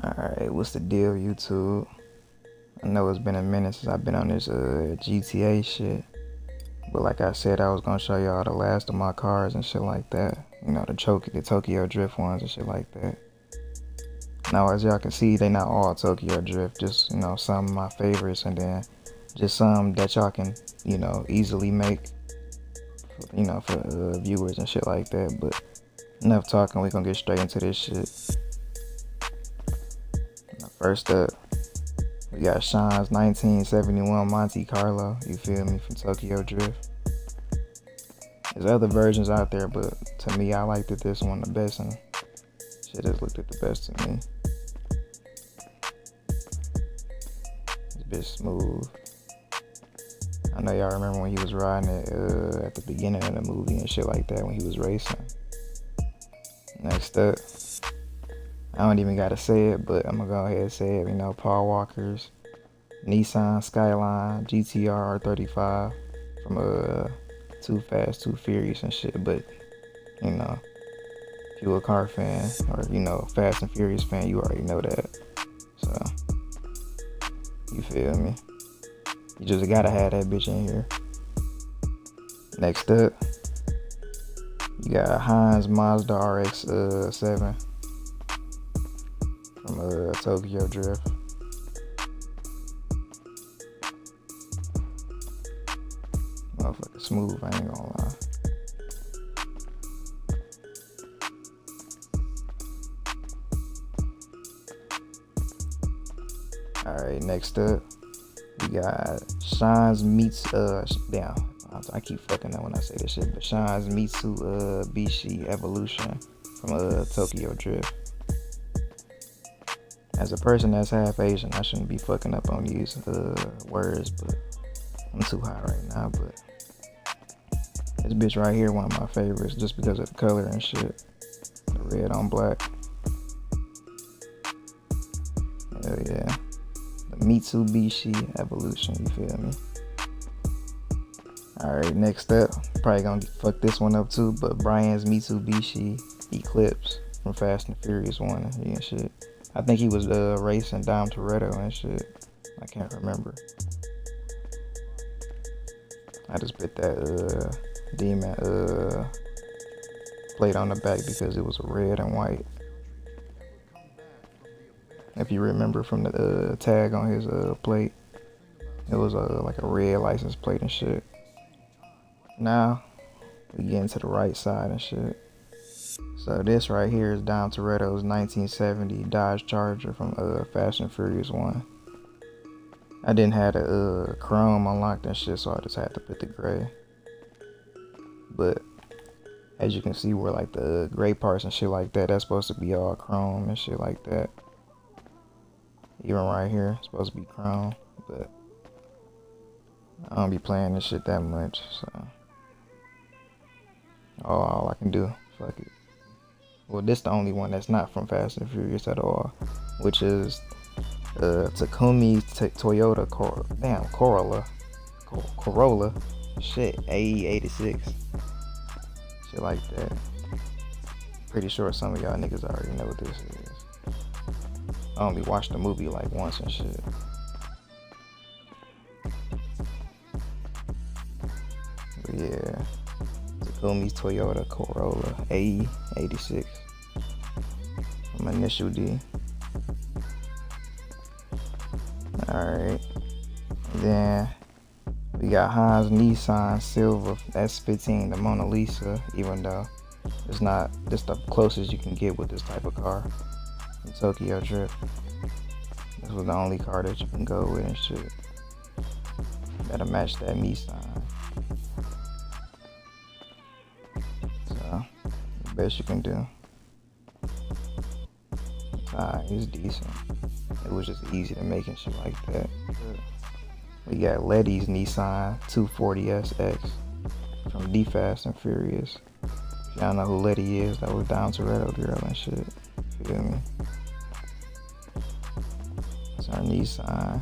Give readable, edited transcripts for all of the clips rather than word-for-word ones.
Alright, what's the deal, YouTube? I know it's been a minute since I've been on this GTA shit. But like I said, I was gonna show y'all the last of my cars and shit like that. You know, the Tokyo Drift ones and shit like that. Now, as y'all can see, they not all Tokyo Drift. Just, you know, some of my favorites, and then just some that y'all can, you know, easily make, you know, for viewers and shit like that. But enough talking, we gonna get straight into this shit. Now, first up, we got Sean's 1971 Monte Carlo, you feel me, from Tokyo Drift. There's other versions out there, but to me, I liked this one the best, and shit has looked at the best to me. It's a bit smooth. I know y'all remember when he was riding it at the beginning of the movie and shit like that, when he was racing. Next up, I don't even gotta say it, but I'm gonna go ahead and say it. You know, Paul Walker's Nissan Skyline GTR R35 from Too Fast, Too Furious and shit. But you know, if you a car fan or you know Fast and Furious fan, you already know that. So you feel me? You just gotta have that bitch in here. Next up, you got Heinz Mazda RX7 from Tokyo Drift. Motherfucker smooth, I ain't gonna lie. Alright, next up, we got Sean's I keep fucking up when I say this shit, but Sean's Mitsubishi Evolution from Tokyo Drift. As a person that's half Asian, I shouldn't be fucking up on these words, but I'm too high right now. But this bitch right here, one of my favorites, just because of the color and shit. The red on black. Hell yeah. The Mitsubishi Evolution, you feel me? Alright, next up, probably gonna fuck this one up too, but Brian's Mitsubishi Eclipse from Fast and Furious 1 and shit. I think he was racing Dom Toretto and shit. I can't remember. I just put that demon plate on the back because it was red and white. If you remember from the tag on his plate, it was like a red license plate and shit. Now we get into the right side and shit. So this right here is Dom Toretto's 1970 Dodge Charger from Fast and Furious 1. I didn't have the chrome unlocked and shit, so I just had to put the gray. But as you can see, where like the gray parts and shit like that, that's supposed to be all chrome and shit like that. Even right here, it's supposed to be chrome, but I don't be playing this shit that much, so all I can do, fuck it. Well, this the only one that's not from Fast and Furious at all, which is Takumi's Toyota Corolla, shit, AE86, shit like that. Pretty sure some of y'all niggas already know what this is. I only watched the movie like once and shit. But yeah, Takumi's Toyota Corolla AE86 from Initial D. Alright, then we got Heinz Nissan Silver S15, the Mona Lisa, even though it's not just the closest you can get with this type of car in Tokyo Drift. This was the only car that you can go with and shit. Gotta match that Nissan. So, the best you can do. It's decent. It was just easy to make and shit like that. We got Letty's Nissan 240SX from D Fast and Furious. If y'all know who Letty is, that was Dom Toretto girl and shit. Feel me? It's our Nissan.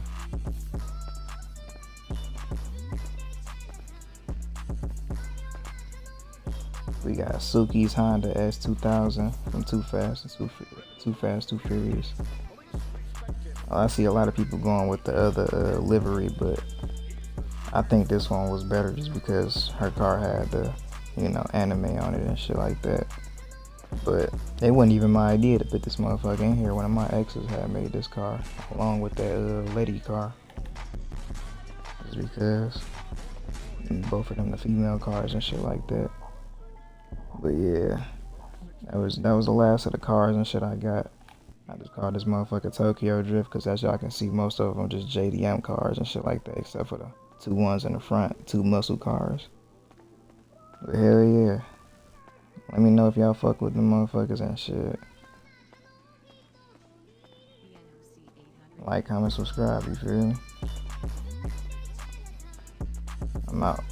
We got Suki's Honda S2000 from Too Fast, Too Furious. I see a lot of people going with the other livery, but I think this one was better just because her car had the, anime on it and shit like that. But it wasn't even my idea to put this motherfucker in here. One of my exes had made this car along with that lady car. Just because both of them the female cars and shit like that. But yeah, that was the last of the cars and shit I got. I just called this motherfucker Tokyo Drift because as y'all can see, most of them just JDM cars and shit like that, except for the two ones in the front, two muscle cars. But hell yeah. Let me know if y'all fuck with them motherfuckers and shit. Like, comment, subscribe, you feel me? I'm out.